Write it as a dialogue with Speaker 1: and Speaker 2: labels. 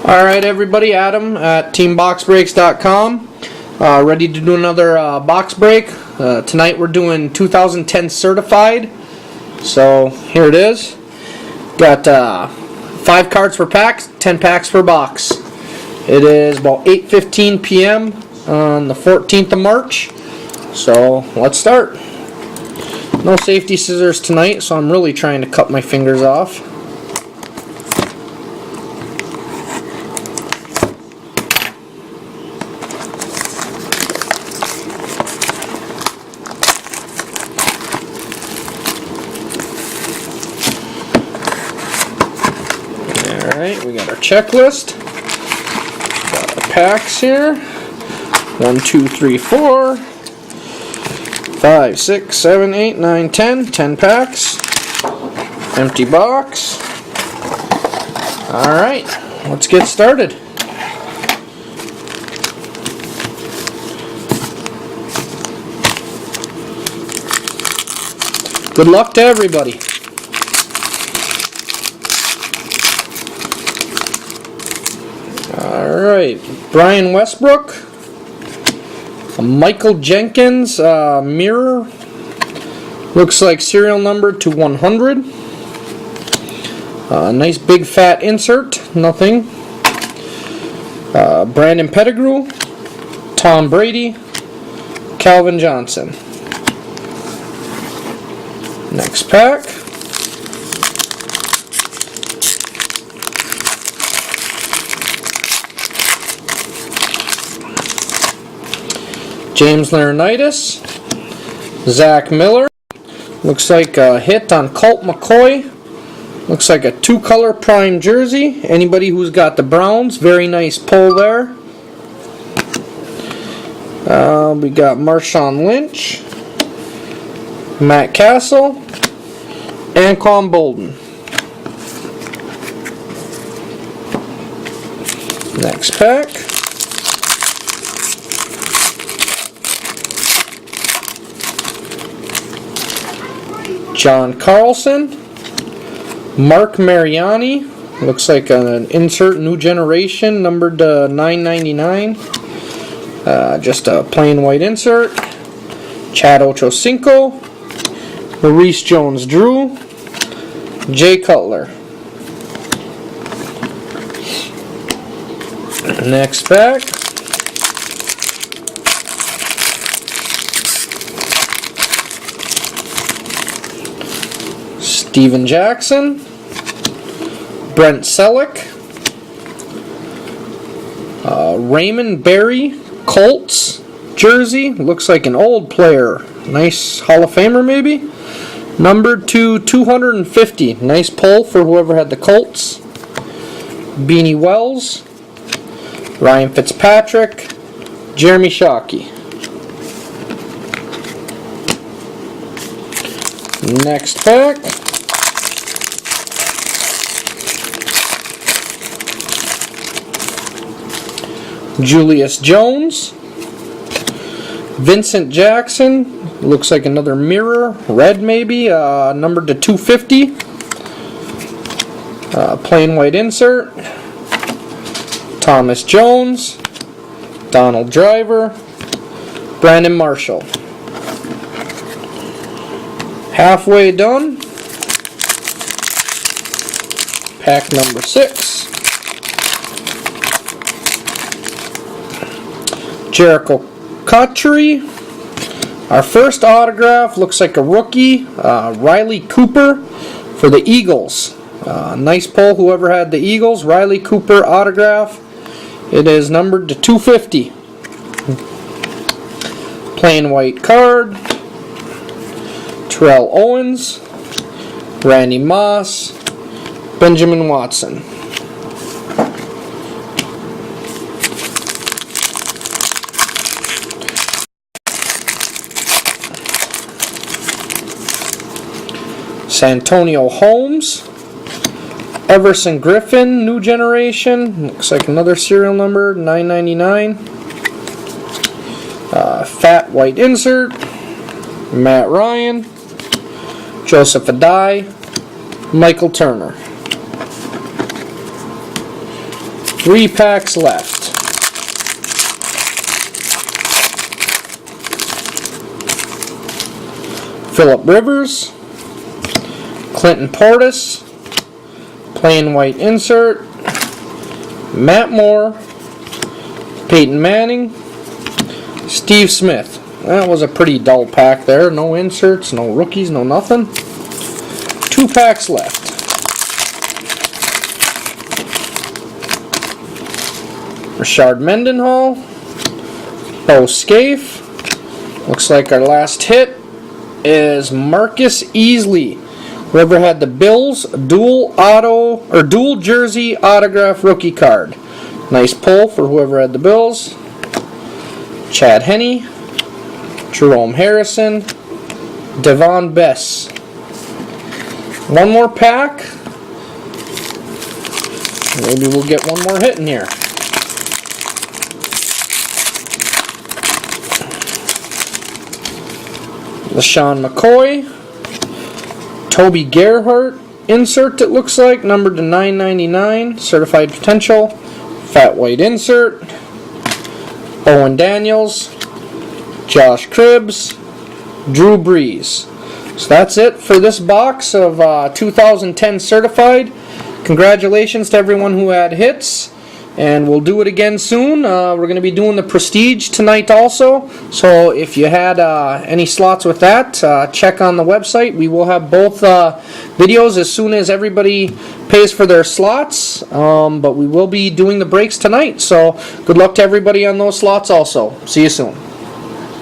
Speaker 1: Alright everybody, Adam at teamboxbreaks.com, ready to do another box break. Tonight we're doing 2010 certified, so here it is. Got 5 cards per pack, 10 packs per box. It is about 8:15 p.m. on the 14th of March, so let's start. No safety scissors tonight, so I'm really trying to cut my fingers off. Alright, we got our checklist. Got our packs here. 1, 2, 3, 4, 5, 6, 7, 8, 9, 10. 10 packs. Empty box. Alright, let's get started. Good luck to everybody. Alright, Brian Westbrook, Michael Jenkins, mirror, looks like serial number to 100, nice big fat insert, nothing, Brandon Pettigrew, Tom Brady, Calvin Johnson. Next pack. James Laurinaitis, Zach Miller, looks like a hit on Colt McCoy, looks like a 2-color prime jersey. Anybody who's got the Browns, very nice pull there. We got Marshawn Lynch, Matt Castle, and Anquan Boldin. Next pack. John Carlson, Mark Mariani, looks like an insert new generation, numbered to 999, just a plain white insert. Chad Ochocinco, Maurice Jones-Drew, Jay Cutler. Next pack. Steven Jackson, Brent Selleck, Raymond Berry, Colts jersey, looks like an old player, nice Hall of Famer maybe, numbered to 250, nice pull for whoever had the Colts. Beanie Wells, Ryan Fitzpatrick, Jeremy Shockey. Next pack. Julius Jones, Vincent Jackson, looks like another mirror, red maybe, numbered to 250, plain white insert. Thomas Jones, Donald Driver, Brandon Marshall. Halfway done. Pack number 6. Jericho Cotchery. Our first autograph looks like a rookie, Riley Cooper for the Eagles. Nice pull, whoever had the Eagles. Riley Cooper autograph. It is numbered to 250. Plain white card. Terrell Owens, Randy Moss, Benjamin Watson. Santonio Holmes, Everson Griffin, new generation, looks like another serial number, 999. Fat white insert, Matt Ryan, Joseph Adai, Michael Turner. 3 packs left. Phillip Rivers, Clinton Portis, plain white insert, Matt Moore, Peyton Manning, Steve Smith. That was a pretty dull pack there. No inserts, no rookies, no nothing. 2 packs left. Rashard Mendenhall, Bo Scaife. Looks like our last hit is Marcus Easley. Whoever had the Bills dual jersey autograph rookie card. Nice pull for whoever had the Bills. Chad Henne, Jerome Harrison, Devon Bess. One more pack. Maybe we'll get one more hit in here. LaShawn McCoy, Toby Gerhart insert, it looks like, numbered to 999, certified potential, fat white insert, Owen Daniels, Josh Cribbs, Drew Brees. So that's it for this box of 2010 certified. Congratulations to everyone who had hits. And we'll do it again soon. We're going to be doing the Prestige tonight also. So if you had any slots with that, check on the website. We will have both videos as soon as everybody pays for their slots. But we will be doing the breaks tonight. So good luck to everybody on those slots also. See you soon.